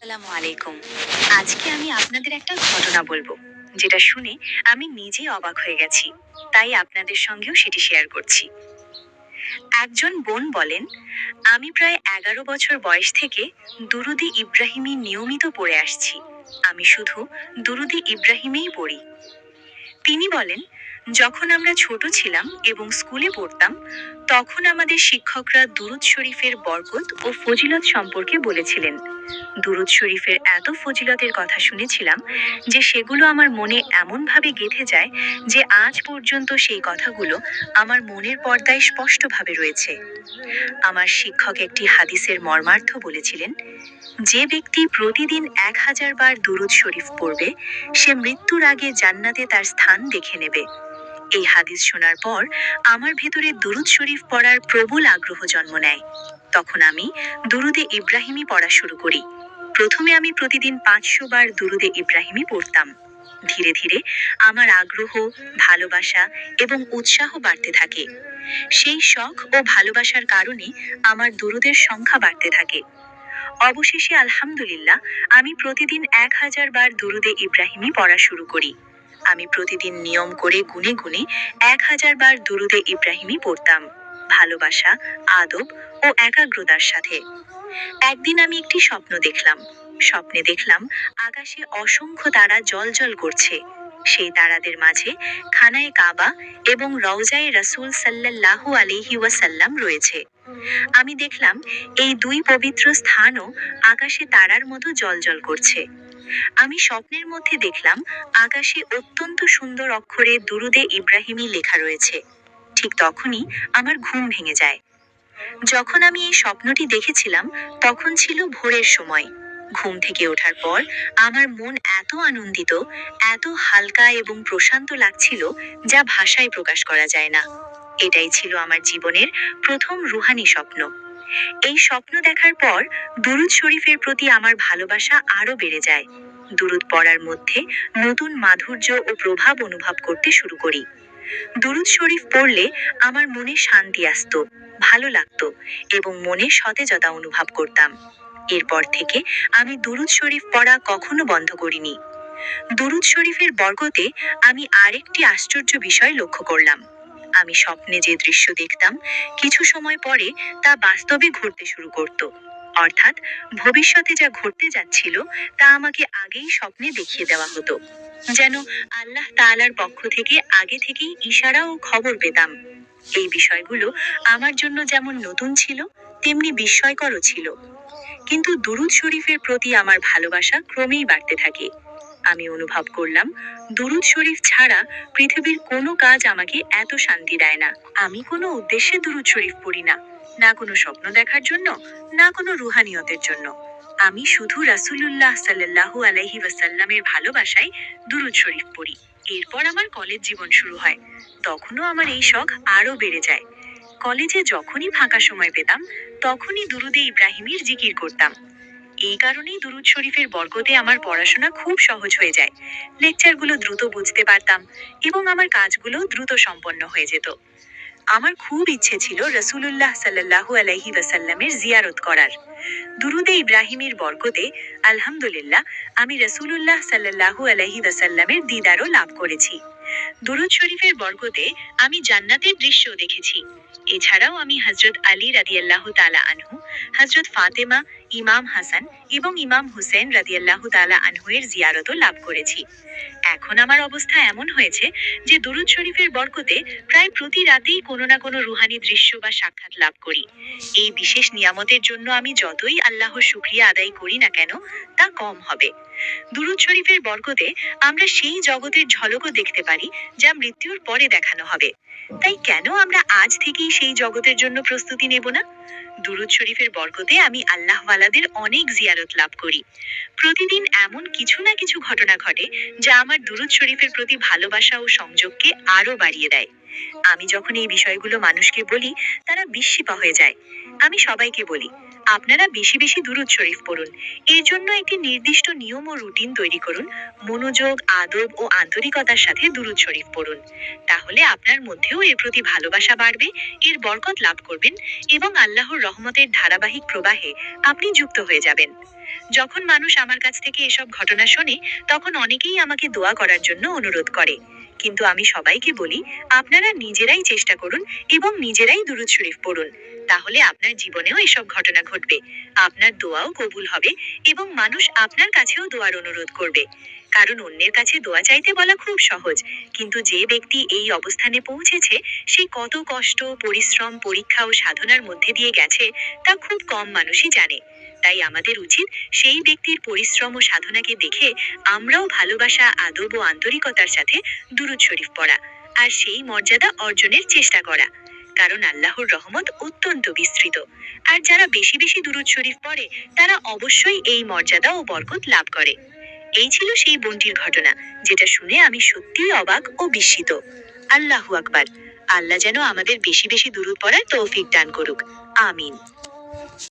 আসসালামু আলাইকুম। আজকে আমি আপনাদের একটা ঘটনা বলবো, যেটা শুনে আমি নিজেই অবাক হয়ে গেছি। তাই আপনাদের সঙ্গেও সেটি শেয়ার করছি। একজন বোন বলেন, আমি প্রায় 11 বছর বয়স থেকে দুরুদি ইব্রাহিমী নিয়মিত পড়ে আসছি। আমি শুধু দুরুদি ইব্রাহিমেই পড়ি। তিনি বলেন, যখন আমরা ছোট ছিলাম এবং স্কুলে পড়তাম, তখন আমাদের শিক্ষকরা দুরুদ শরীফের বরকত ও ফজিলত সম্পর্কে বলেছিলেন। দুরুদ শরীফের এত ফজিলতের কথা শুনেছিলাম যে সেগুলো আমার মনে এমনভাবে গেঁথে যায় যে আজ পর্যন্ত সেই কথাগুলো আমার মনের পর্দায় স্পষ্টভাবে রয়েছে। আমার শিক্ষক একটি হাদিসের মর্মার্থ বলেছিলেন, যে ব্যক্তি প্রতিদিন 1000 বার দুরুদ শরীফ পড়বে, সে মৃত্যুর আগে জান্নাতে তার স্থান দেখে নেবে। এই হাদিস শোনার পর আমার ভেতরে দুরুদ শরীফ পড়ার প্রবল আগ্রহ জন্ম নেয়। তখন আমি দুরুদে ইব্রাহিমী পড়া শুরু করি। প্রথমে আমি প্রতিদিন 500 বার দুরুদে ইব্রাহিমী পড়তাম। ধীরে ধীরে আমার আগ্রহ, ভালোবাসা এবং উৎসাহ বাড়তে থাকে। সেই শখ ও ভালোবাসার কারণে আমার দুরুদের সংখ্যা বাড়তে থাকে। অবশেষে আলহামদুলিল্লাহ, আমি প্রতিদিন 1000 বার দুরুদে ইব্রাহিমী পড়া শুরু করি। আমি প্রতিদিন নিয়ম করে গুনে গুনে 1000 বার দুরুদে ইব্রাহিমী পড়তাম, ভালোবাসা, আদব ও একাগ্রতার সাথে। একদিন আমি একটি স্বপ্ন দেখলাম। স্বপ্নে দেখলাম আকাশে অসংখ্য তারা জ্বলজ্বল করছে। সেই তারাদের মাঝে খানায়ে কাবা এবং রওজায়ে রাসূল সাল্লাল্লাহু আলাইহি ওয়াসাল্লাম রয়েছে। আমি দেখলাম এই দুই পবিত্র স্থানও আকাশে তারার মতো জ্বলজ্বল করছে। আমি স্বপ্নের মধ্যে দেখলাম আকাশে অত্যন্ত সুন্দর অক্ষরে দুরুদে ইব্রাহিমী লেখা রয়েছে। ঠিক তখনই আমার ঘুম ভেঙে যায়। যখন আমি এই স্বপ্নটি দেখেছিলাম, তখন ছিল ভোরের সময়। ঘুম থেকে ওঠার পর আমার মন এত আনন্দিত, এত হালকা এবং প্রশান্ত লাগছিল, যা ভাষায় প্রকাশ করা যায় না। এটাই ছিল আমার জীবনের প্রথম রুহানি স্বপ্ন। এই স্বপ্ন দেখার পর দুরুদ শরীফের প্রতি আমার ভালোবাসা আরো বেড়ে যায়। দুরুদ পড়ার মধ্যে নতুন মাধুর্য ও প্রভাব অনুভব করতে শুরু করি। দুরুদ শরীফ পড়লে আমার মনে শান্তি আসতো, ভালো লাগতো এবং মনে সতেজতা অনুভব করতাম। এরপর থেকে আমি দুরুদ শরীফ পড়া কখনো বন্ধ করিনি। দুরুদ শরীফের বরকতে আমি আরেকটি আশ্চর্য বিষয় লক্ষ্য করলাম। আমি স্বপ্নে যে দৃশ্য দেখতাম, কিছু সময় পরে তা বাস্তবে ঘটতে শুরু করত। অর্থাৎ ভবিষ্যতে যা ঘটতে যাচ্ছিল তা আমাকে আগেই স্বপ্নে দেখিয়ে দেওয়া হতো। যেন আল্লাহ তাআলার পক্ষ থেকে আগে থেকেই ইশারা ও খবর পেতাম। এই বিষয়গুলো আমার জন্য যেমন নতুন ছিল, তেমনি বিস্ময়করও ছিল। কিন্তু দুরুদ শরীফের প্রতি আমার ভালোবাসা ক্রমেই বাড়তে থাকে। আমি অনুভব করলাম, দুরুদ শরীফ ছাড়া পৃথিবীর কোনো কাজ আমাকে এত শান্তি দেয় না। আমি কোনো উদ্দেশ্যে দুরুদ শরীফ পড়ি না, না কোনো স্বপ্ন দেখার জন্য, না কোনো রুহানিয়তের জন্য। আমি শুধু রাসূলুল্লাহ সাল্লাল্লাহু আলাইহি ওয়াসাল্লামের ভালোবাসায় দুরুদ শরীফ পড়ি। এরপর আমার কলেজ জীবন শুরু হয়। তখনও আমার এই শখ আরো বেড়ে যায়। কলেজে যখনই ফাঁকা সময় পেতাম, তখনই দুরুদে ইব্রাহিমীর জিকির করতাম। এই কারণেই দুরুদ শরীফের বরকতে আমার পড়াশোনা খুব সহজ হয়ে যায়। লেকচারগুলো দ্রুত বুঝতে পারতাম এবং আমার কাজগুলো দ্রুত সম্পন্ন হয়ে যেত। আমার খুব ইচ্ছে ছিল রাসূলুল্লাহ সাল্লাল্লাহু আলাইহি ওয়াসাল্লামের জিয়ারত করার। দুরুদে ইব্রাহিমের বরকতে আলহামদুলিল্লাহ, আমি রাসূলুল্লাহ সাল্লাল্লাহু আলাইহি ওয়াসাল্লামের দিদারও লাভ করেছি। দুরুদ শরীফের বরকতে আমি জান্নাতের দৃশ্যও দেখেছি। এছাড়াও আমি হযরত আলী রাদিয়াল্লাহু তাআলা আনহু, হযরত ফাতেমা, ইমাম হাসান এবং ইমাম হুসেন রাদিয়াল্লাহু তাআলা আনহু-এর জিয়ারতও লাভ করেছি। এখন আমার অবস্থা এমন হয়েছে যে দুরুদ শরীফের বরকতে প্রায় প্রতি রাতেই কোনো না কোনো রুহানি দৃশ্য বা সাক্ষাৎ লাভ করি। এই বিশেষ নিয়ামতের জন্য আমি যতই আল্লাহর শুকরিয়া আদায় করি না কেন, তা কম হবে। দুরুদ শরীফের বরকতে আমরা সেই জগতের ঝলকও দেখতে পারি যা মৃত্যুর পরে দেখানো হবে। তাই কেন আমরা আজ থেকেই সেই জগতের জন্য প্রস্তুতি নেব না? দুরুদ শরীফের বরকতে আমি আল্লাহওয়ালাদের অনেক জিয়ারত লাভ করি। প্রতিদিন এমন কিছু না কিছু ঘটনা ঘটে যা আমার দুরুদ শরীফের প্রতি ভালোবাসা ও সংযোগকে আরো বাড়িয়ে দেয়। আমি যখন এই বিষয়গুলো মানুষকে বলি, তারা বিস্মিত হয়ে যায়। আমি সবাইকে বলি, আপনারা বেশি বেশি দুরুদ শরীফ পড়ুন। এর জন্য একটি নির্দিষ্ট নিয়ম ও রুটিন তৈরি করুন। মনোযোগ, আদব ও আন্তরিকতার সাথে দুরুদ শরীফ পড়ুন। তাহলে আপনার মধ্যেও এর প্রতি ভালোবাসা বাড়বে, এর বরকত লাভ করবেন এবং আল্লাহর রহমতের ধারাবাহিক প্রবাহে আপনি যুক্ত হয়ে যাবেন। যখন মানুষ আমার কাছ থেকে এসব ঘটনা শোনে, তখন অনেকেই আমাকে দোয়া করার জন্য অনুরোধ করে। কিন্তু আমি সবাইকে বলি, আপনারা নিজেরাই চেষ্টা করুন এবং নিজেরাই দুরূদ শরীফ পড়ুন। তাহলে আপনার জীবনেও এসব ঘটনা ঘটবে, আপনার দোয়াও কবুল হবে এবং মানুষ আপনার কাছেও দোয়ার অনুরোধ করবে। কারণ অন্যের কাছে দোয়া চাইতে বলা খুব সহজ, কিন্তু যে ব্যক্তি এই অবস্থানে পৌঁছেছে, সে কত কষ্ট, পরিশ্রম, পরীক্ষা ও সাধনার মধ্যে দিয়ে গেছে, তা খুব কম মানুষই জানে। তাই আমাদের উচিত সেই ব্যক্তির পরিশ্রম ও সাধনাকে দেখে আমরাও ভালোবাসা, আদব ও আন্তরিকতার সাথে দুরূদ শরীফ পড়া আর সেই মর্যাদা অর্জনের চেষ্টা করা। কারণ আল্লাহর রহমত অত্যন্ত বিস্তৃত, আর যারা বেশি বেশি দুরূদ শরীফ পড়ে, তারা অবশ্যই এই মর্যাদা ও বরকত লাভ করে। এই ছিল সেই বোনটির ঘটনা, যেটা শুনে আমি সত্যিই অবাক ও বিস্মিত। আল্লাহু আকবার। আল্লাহ যেন আমাদের বেশি বেশি দুরূদ পড়ার তৌফিক দান করুক। আমিন।